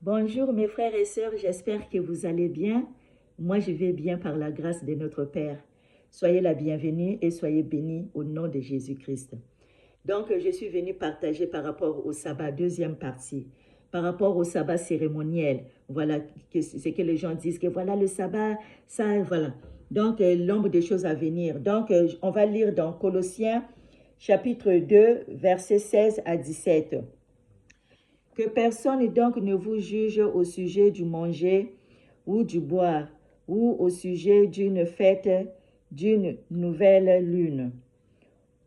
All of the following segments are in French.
Bonjour mes frères et sœurs, j'espère que vous allez bien. Moi, je vais bien par la grâce de notre Père. Soyez la bienvenue et soyez bénis au nom de Jésus-Christ. Donc, je suis venue partager par rapport au sabbat, deuxième partie, par rapport au sabbat cérémoniel. Voilà ce que les gens disent, que voilà le sabbat, ça, voilà. Donc, l'ombre des choses à venir. Donc, on va lire dans Colossiens, chapitre 2, versets 16 à 17. Que personne donc ne vous juge au sujet du manger ou du boire, ou au sujet d'une fête, d'une nouvelle lune,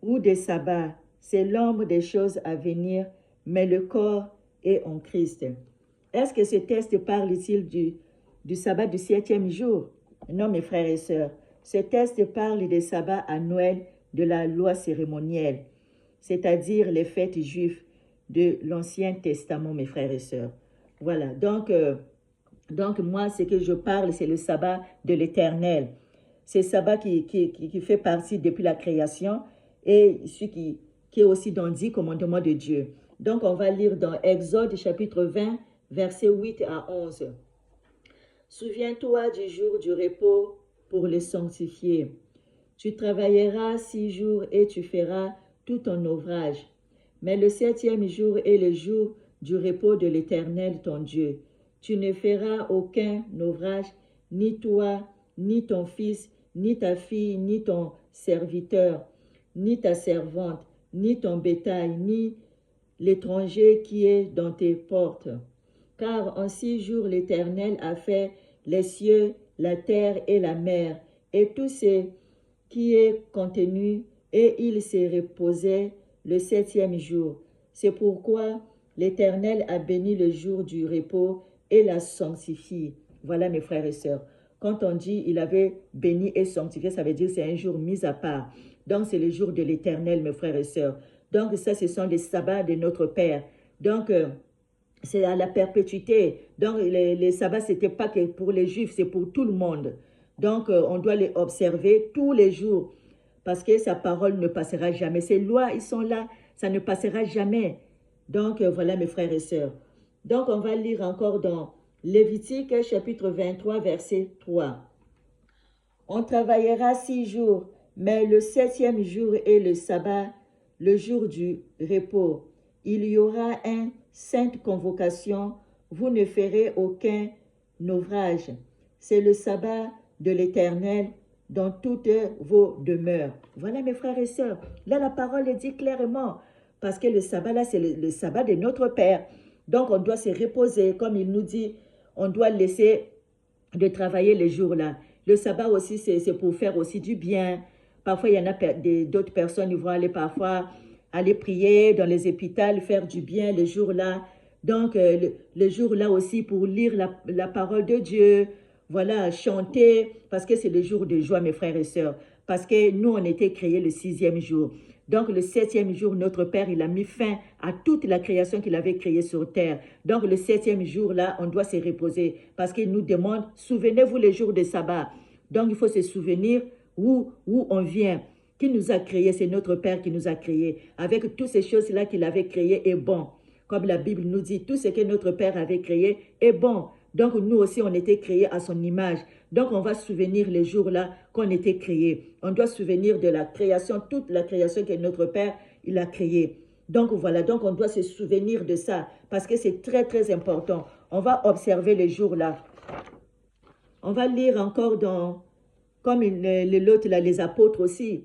ou des sabbats. C'est l'ombre des choses à venir, mais le corps est en Christ. Est-ce que ce texte parle-t-il du sabbat du septième jour? Non, mes frères et sœurs. Ce texte parle des sabbats annuels de la loi cérémonielle, c'est-à-dire les fêtes juives de l'Ancien Testament, mes frères et sœurs. Voilà, donc moi, ce que je parle, c'est le sabbat de l'Éternel. C'est le sabbat qui fait partie depuis la création et celui qui est aussi dans 10 commandements de Dieu. Donc, on va lire dans Exode chapitre 20, versets 8 à 11. Souviens-toi du jour du repos pour le sanctifier. Tu travailleras 6 jours et tu feras tout ton ouvrage. Mais le septième jour est le jour du repos de l'Éternel ton Dieu. Tu ne feras aucun ouvrage, ni toi, ni ton fils, ni ta fille, ni ton serviteur, ni ta servante, ni ton bétail, ni l'étranger qui est dans tes portes. Car en 6 jours l'Éternel a fait les cieux, la terre et la mer, et tout ce qui est contenu, et il s'est reposé le septième jour. C'est pourquoi l'Éternel a béni le jour du repos et l'a sanctifié. Voilà mes frères et sœurs. Quand on dit il avait béni et sanctifié, ça veut dire c'est un jour mis à part. Donc c'est le jour de l'Éternel, mes frères et sœurs. Donc ça, ce sont les sabbats de notre Père. Donc c'est à la perpétuité. Donc les sabbats, ce n'était pas que pour les Juifs, c'est pour tout le monde. Donc on doit les observer tous les jours parce que sa parole ne passera jamais. Ces lois, ils sont là, ça ne passera jamais. Donc voilà mes frères et sœurs. Donc on va lire encore dans Lévitique chapitre 23 verset 3. On travaillera 6 jours, mais le septième jour est le sabbat, le jour du repos. Il y aura une sainte convocation, vous ne ferez aucun ouvrage. C'est le sabbat de l'Éternel dans toutes vos demeures. Voilà mes frères et sœurs. Là, la parole est dit clairement, parce que le sabbat, là, c'est le sabbat de notre Père. Donc, on doit se reposer, comme il nous dit, on doit laisser de travailler les jours-là. Le sabbat aussi, c'est pour faire aussi du bien. Parfois, il y en a d'autres personnes, ils vont aller parfois aller prier dans les hôpitaux, faire du bien les jours-là. Donc, le jour-là aussi pour lire la parole de Dieu, voilà, chanter, parce que c'est le jour de joie, mes frères et sœurs. Parce que nous, on était créés le sixième jour. Donc, le septième jour, notre Père, il a mis fin à toute la création qu'il avait créée sur terre. Donc, le septième jour, là, on doit se reposer parce qu'il nous demande, souvenez-vous les jours de sabbat. Donc, il faut se souvenir où on vient. Qui nous a créés, c'est notre Père qui nous a créés. Avec toutes ces choses-là qu'il avait créées est bon. Comme la Bible nous dit, tout ce que notre Père avait créé est bon. Donc, nous aussi, on était créés à son image. Donc, on va se souvenir les jours-là qu'on était créés. On doit se souvenir de la création, toute la création que notre Père, il a créée. Donc, voilà, donc on doit se souvenir de ça parce que c'est très, très important. On va observer les jours-là. On va lire encore comme l'autre, les apôtres aussi.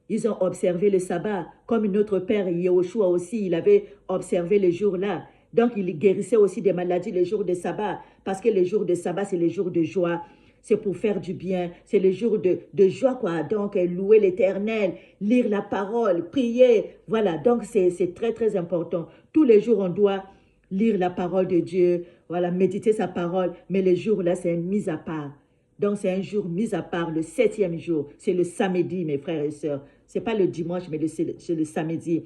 Ils ont observé le sabbat. Comme notre Père, Yahushua aussi, il avait observé les jours-là. Donc, il guérissait aussi des maladies les jours de sabbat. Parce que les jours de sabbat, c'est les jours de joie. C'est pour faire du bien. C'est les jours de joie, quoi. Donc, louer l'Éternel, lire la parole, prier. Voilà, donc c'est très, très important. Tous les jours, on doit lire la parole de Dieu. Voilà, méditer sa parole. Mais les jours-là, c'est mis à part. Donc, c'est un jour mis à part, le septième jour. C'est le samedi, mes frères et sœurs. Ce n'est pas le dimanche, mais c'est le samedi.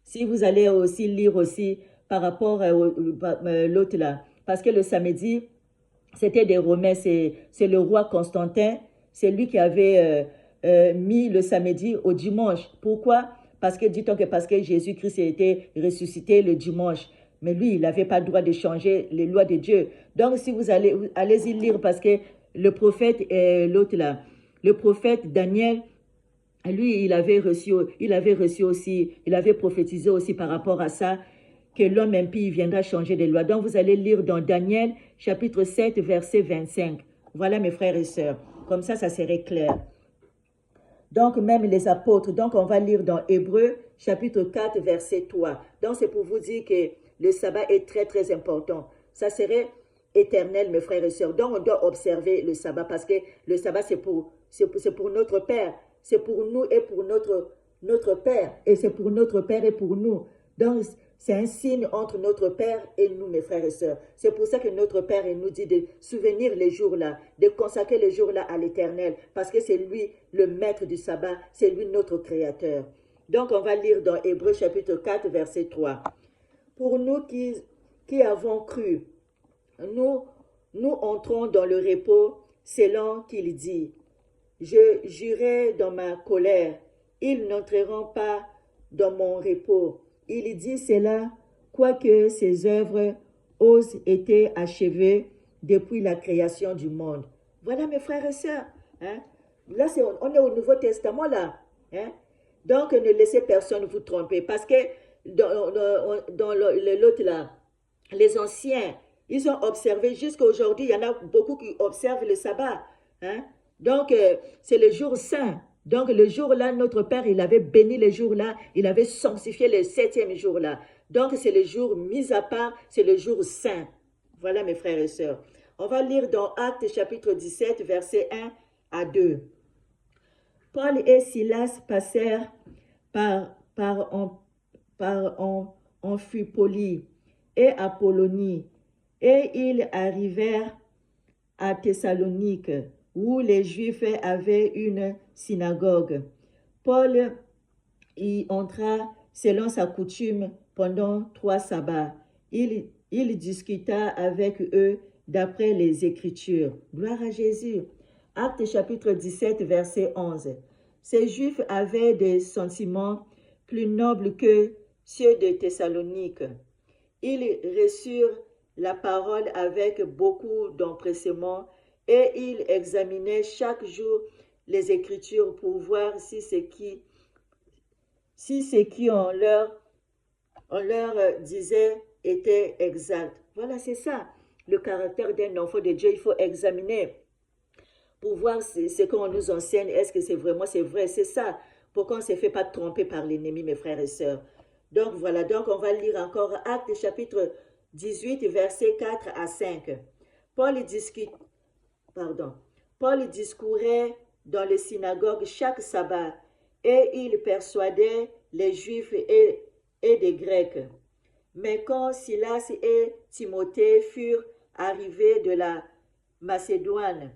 Si vous allez aussi lire aussi par rapport à l'autre là, parce que le samedi, c'était des Romains, c'est le roi Constantin, c'est lui qui avait mis le samedi au dimanche. Pourquoi? Parce que dit-on que parce que Jésus-Christ a été ressuscité le dimanche. Mais lui, il n'avait pas le droit de changer les lois de Dieu. Donc, si vous allez-y lire parce que le prophète, l'autre là, le prophète Daniel, lui, il avait reçu aussi, il avait prophétisé aussi par rapport à ça, que l'homme impie viendra changer les lois. Donc, vous allez lire dans Daniel, chapitre 7, verset 25. Voilà, mes frères et sœurs. Comme ça serait clair. Donc, même les apôtres. Donc, on va lire dans Hébreux, chapitre 4, verset 3. Donc, c'est pour vous dire que le sabbat est très, très important. Ça serait éternel, mes frères et sœurs. Donc, on doit observer le sabbat parce que le sabbat, c'est pour notre Père. C'est pour nous et pour notre Père. Et c'est pour notre Père et pour nous. Donc, c'est un signe entre notre Père et nous, mes frères et sœurs. C'est pour ça que notre Père il nous dit de souvenir les jours-là, de consacrer les jours-là à l'Éternel, parce que c'est lui le maître du sabbat, c'est lui notre Créateur. Donc, on va lire dans Hébreux chapitre 4, verset 3. Pour nous qui avons cru, nous entrons dans le repos selon qu'il dit. Je jurai dans ma colère, ils n'entreront pas dans mon repos. Il dit cela, quoique ses œuvres osent été achevées depuis la création du monde. Voilà mes frères et sœurs. Hein? Là, on est au Nouveau Testament là. Hein? Donc, ne laissez personne vous tromper. Parce que dans l'autre là, les anciens, ils ont observé jusqu'à aujourd'hui, il y en a beaucoup qui observent le sabbat. Hein? Donc, c'est le jour saint. Donc, le jour-là, notre Père, il avait béni le jour-là, il avait sanctifié le 7e jour-là. Donc, c'est le jour mis à part, c'est le jour saint. Voilà, mes frères et sœurs. On va lire dans Actes chapitre 17, versets 1 à 2. Paul et Silas passèrent par Amphipolis et Apollonie, et ils arrivèrent à Thessalonique, où les Juifs avaient une synagogue. Paul y entra selon sa coutume pendant 3 sabbats. Il discuta avec eux d'après les Écritures. Gloire à Jésus. Actes chapitre 17, verset 11. Ces Juifs avaient des sentiments plus nobles que ceux de Thessalonique. Ils reçurent la parole avec beaucoup d'empressement et ils examinaient chaque jour les Écritures pour voir si ce qui on leur disait était exact. Voilà, c'est ça. Le caractère d'un enfant de Dieu, il faut examiner pour voir ce qu'on nous enseigne. Est-ce que c'est vraiment, c'est vrai, c'est ça. Pour qu'on ne se fait pas tromper par l'ennemi, mes frères et sœurs. Donc voilà, donc on va lire encore Actes chapitre 18, versets 4 à 5. Paul discourait dans les synagogues chaque sabbat et il persuadait les Juifs et des Grecs. Mais quand Silas et Timothée furent arrivés de la Macédoine,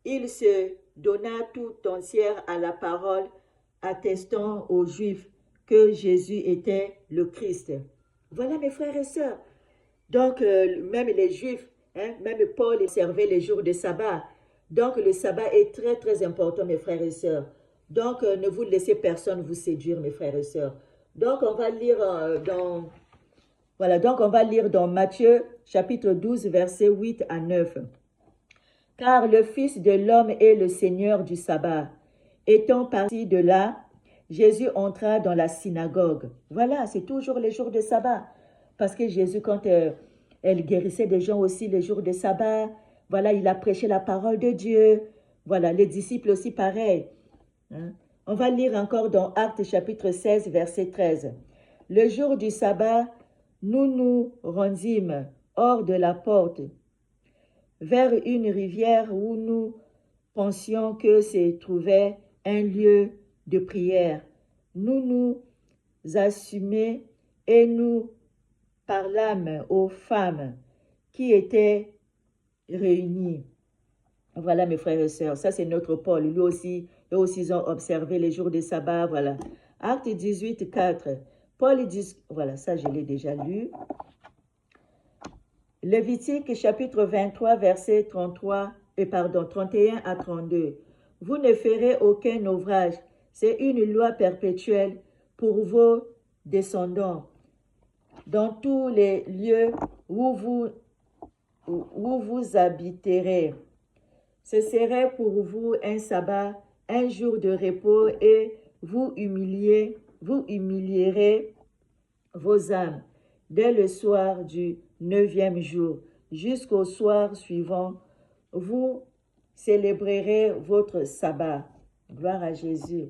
il se donna tout entière à la parole, attestant aux Juifs que Jésus était le Christ. Voilà mes frères et sœurs. Donc, même les Juifs, hein, même Paul, il servait les jours de sabbat. Donc, le sabbat est très, très important, mes frères et sœurs. Donc, ne vous laissez personne vous séduire, mes frères et sœurs. Donc, on va lire dans Matthieu, chapitre 12, versets 8 à 9. Car le Fils de l'homme est le Seigneur du sabbat. Étant parti de là, Jésus entra dans la synagogue. Voilà, c'est toujours les jours de sabbat. Parce que Jésus, quand elle guérissait des gens aussi les jours de sabbat, voilà, il a prêché la parole de Dieu. Voilà, les disciples aussi pareil. Hein? On va lire encore dans Actes chapitre 16, verset 13. Le jour du sabbat, nous nous rendîmes hors de la porte, vers une rivière où nous pensions que se trouvait un lieu de prière. Nous nous assumîmes et nous parlâmes aux femmes qui étaient réunies. Voilà mes frères et sœurs, ça c'est notre Paul. Eux aussi ils ont observé les jours de sabbat. Voilà. Acte 18, 4. Paul dit, voilà, ça je l'ai déjà lu. Lévitique chapitre 23, verset 31 à 32. Vous ne ferez aucun ouvrage, c'est une loi perpétuelle pour vos descendants. dans tous les lieux où vous habiterez. Ce serait pour vous un sabbat, un jour de repos, et vous humilierez vos âmes dès le soir du 9e jour jusqu'au soir suivant. Vous célébrerez votre sabbat. Gloire à Jésus.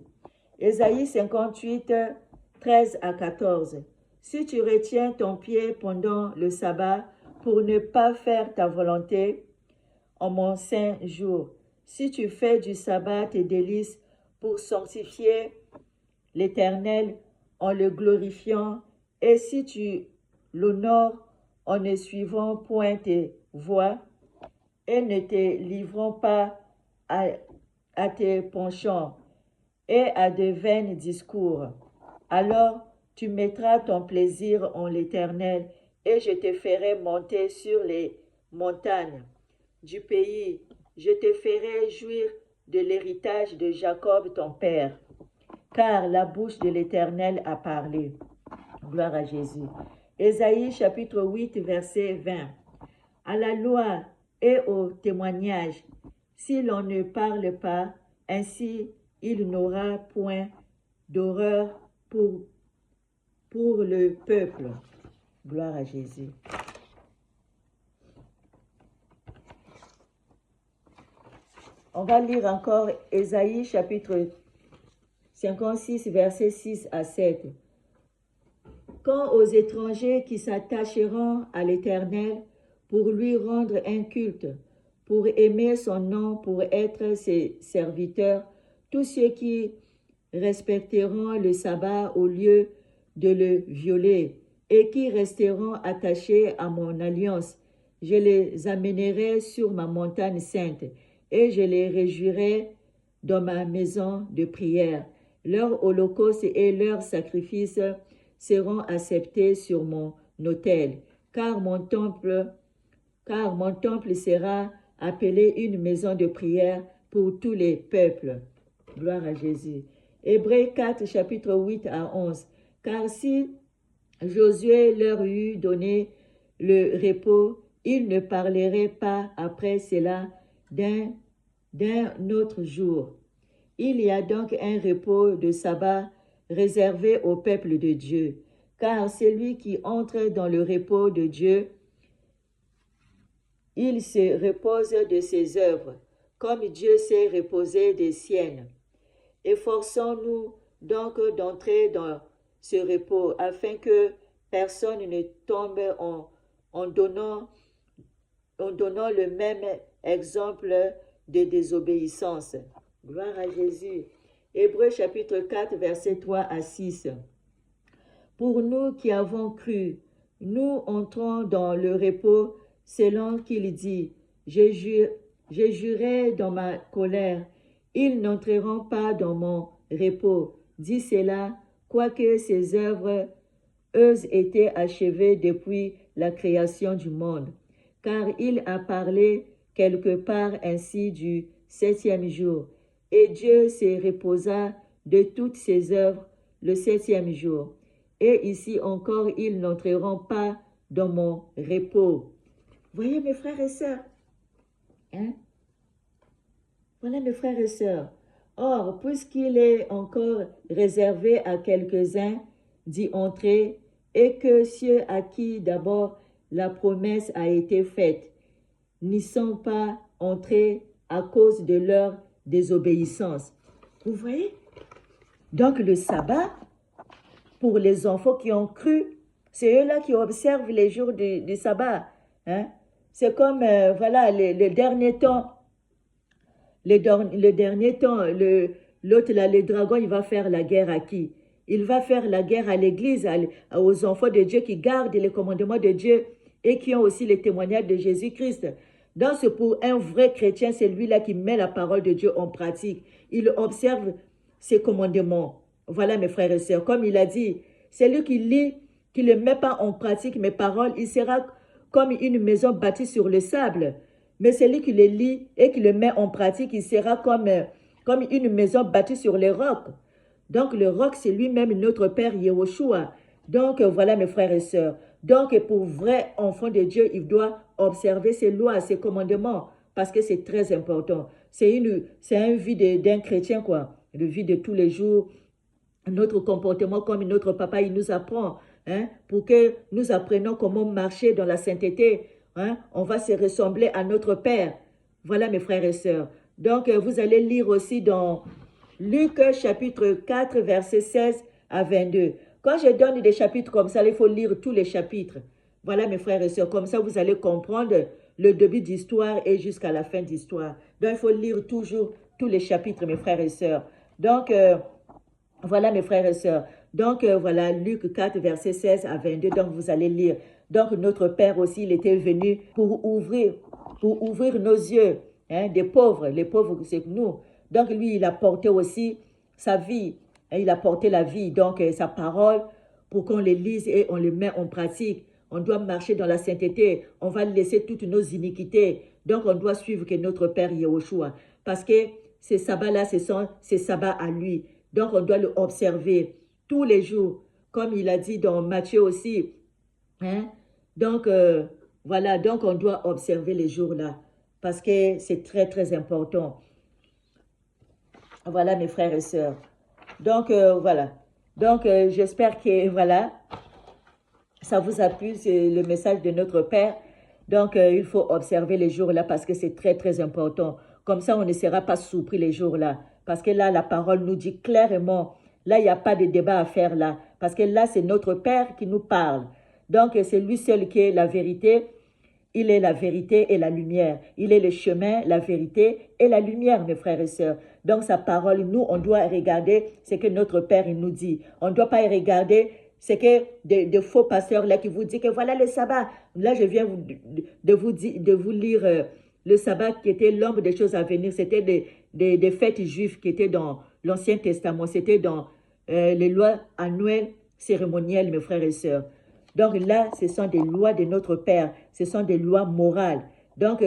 Ésaïe 58, 13 à 14. Si tu retiens ton pied pendant le sabbat pour ne pas faire ta volonté en mon saint jour, si tu fais du sabbat tes délices pour sanctifier l'Éternel en le glorifiant, et si tu l'honores en ne suivant point tes voies et ne te livrant pas à tes penchants et à de vains discours, alors tu mettras ton plaisir en l'Éternel, et je te ferai monter sur les montagnes du pays. Je te ferai jouir de l'héritage de Jacob ton père, car la bouche de l'Éternel a parlé. Gloire à Jésus. Ésaïe chapitre 8, verset 20. À la loi et au témoignage, si l'on ne parle pas, ainsi il n'aura point d'horreur pour le peuple. Gloire à Jésus. On va lire encore Ésaïe chapitre 56, versets 6 à 7. Quant aux étrangers qui s'attacheront à l'Éternel pour lui rendre un culte, pour aimer son nom, pour être ses serviteurs, tous ceux qui respecteront le sabbat au lieu de le violer et qui resteront attachés à mon alliance, je les amènerai sur ma montagne sainte et je les réjouirai dans ma maison de prière. Leurs holocaustes et leurs sacrifices seront acceptés sur mon autel, car mon temple sera appelé une maison de prière pour tous les peuples. Gloire à Jésus. Hébreux 4, chapitre 8 à 11. Car si Josué leur eût donné le repos, ils ne parleraient pas après cela d'un autre jour. Il y a donc un repos de sabbat réservé au peuple de Dieu, car celui qui entre dans le repos de Dieu, il se repose de ses œuvres, comme Dieu s'est reposé des siennes. Efforçons-nous donc d'entrer dans ce repos, afin que personne ne tombe en donnant le même exemple de désobéissance. Gloire à Jésus. Hébreux chapitre 4, versets 3 à 6. Pour nous qui avons cru, nous entrons dans le repos selon qu'il dit, j'ai juré dans ma colère, ils n'entreront pas dans mon repos. Dit cela, quoique ses œuvres eussent été achevées depuis la création du monde. Car il a parlé quelque part ainsi du 7e jour. Et Dieu se reposa de toutes ses œuvres le 7e jour. Et ici encore, ils n'entreront pas dans mon repos. Voyez mes frères et sœurs, hein? Voilà mes frères et sœurs. Or, puisqu'il est encore réservé à quelques-uns d'y entrer, et que ceux à qui d'abord la promesse a été faite n'y sont pas entrés à cause de leur désobéissance. Vous voyez? Donc le sabbat, pour les enfants qui ont cru, c'est eux-là qui observent les jours du sabbat. Hein? C'est comme, voilà, le dernier temps. Le dernier temps, l'autre, là, le dragon, il va faire la guerre à qui? Il va faire la guerre à l'Église, aux enfants de Dieu qui gardent les commandements de Dieu et qui ont aussi les témoignages de Jésus-Christ. Donc, pour un vrai chrétien, c'est lui-là qui met la parole de Dieu en pratique. Il observe ses commandements. Voilà, mes frères et sœurs. Comme il a dit, c'est lui qui lit, qui ne met pas en pratique mes paroles, il sera comme une maison bâtie sur le sable. Mais celui qui le lit et qui le met en pratique, il sera comme une maison bâtie sur les rocs. Donc le roc, c'est lui-même notre Père Yehoshua. Donc, voilà mes frères et sœurs. Donc, pour vrai enfant de Dieu, il doit observer ses lois, ses commandements, parce que c'est très important. C'est une vie d'un chrétien, quoi. Une vie de tous les jours, notre comportement comme notre papa, il nous apprend, hein, pour que nous apprenions comment marcher dans la sainteté. Hein, on va se ressembler à notre Père. Voilà mes frères et sœurs. Donc, vous allez lire aussi dans Luc chapitre 4, verset 16 à 22. Quand je donne des chapitres comme ça, il faut lire tous les chapitres. Voilà mes frères et sœurs. Comme ça, vous allez comprendre le début d'histoire et jusqu'à la fin d'histoire. Donc, il faut lire toujours tous les chapitres, mes frères et sœurs. Donc, voilà mes frères et sœurs. Donc voilà Luc 4 verset 16 à 22. Donc vous allez lire. Donc notre Père aussi, il était venu pour ouvrir nos yeux, hein, des pauvres. Les pauvres, c'est nous. Donc lui, il a porté aussi sa vie. Hein, il a porté la vie, donc sa parole, pour qu'on les lise et on les met en pratique. On doit marcher dans la sainteté. On va laisser toutes nos iniquités. Donc on doit suivre que notre Père Yahushua. Parce que ces sabbats-là, ces sabbats à lui. Donc, on doit le observer tous les jours, comme il a dit dans Matthieu aussi. Hein? Donc, voilà, donc on doit observer les jours-là, parce que c'est très, très important. Voilà, mes frères et sœurs. Donc, voilà. Donc, j'espère que, voilà, ça vous a plu, c'est le message de notre Père. Donc, il faut observer les jours-là, parce que c'est très, très important. Comme ça, on ne sera pas surpris les jours-là. Parce que là, la parole nous dit clairement, là, il n'y a pas de débat à faire là. Parce que là, c'est notre Père qui nous parle. Donc, c'est lui seul qui est la vérité. Il est la vérité et la lumière. Il est le chemin, la vérité et la lumière, mes frères et sœurs. Donc, sa parole, nous, on doit regarder ce que notre Père il nous dit. On ne doit pas regarder ce que de faux pasteurs là qui vous disent que voilà le sabbat. Là, je viens de vous lire le sabbat qui était l'ombre des choses à venir. C'était des fêtes juives qui étaient dans l'Ancien Testament. C'était dans les lois annuelles cérémonielles, mes frères et sœurs. Donc là, ce sont des lois de notre Père. Ce sont des lois morales. Donc,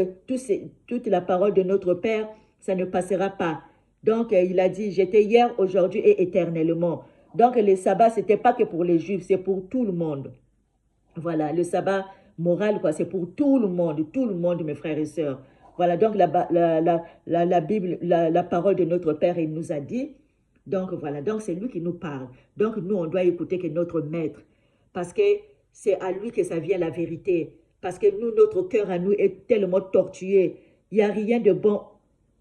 toute la parole de notre Père, ça ne passera pas. Donc, il a dit, j'étais hier, aujourd'hui et éternellement. Donc, le sabbat, ce n'était pas que pour les Juifs, c'est pour tout le monde. Voilà, le sabbat moral, quoi, c'est pour tout le monde, mes frères et sœurs. Voilà, donc la Bible, la parole de notre Père, il nous a dit. Donc, voilà, donc c'est lui qui nous parle. Donc, nous, on doit écouter que notre maître. Parce que c'est à lui que ça vient la vérité. Parce que nous, notre cœur à nous est tellement tortué. Il n'y a rien de bon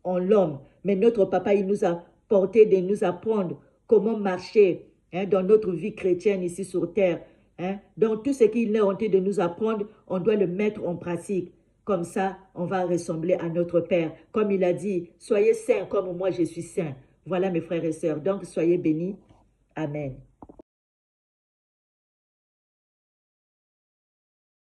en l'homme. Mais notre papa, il nous a porté de nous apprendre comment marcher, hein, dans notre vie chrétienne ici sur terre. Hein. Donc, tout ce qu'il est en train de nous apprendre, on doit le mettre en pratique. Comme ça, on va ressembler à notre Père. Comme il a dit, soyez saints comme moi je suis saint. Voilà mes frères et sœurs. Donc, soyez bénis. Amen.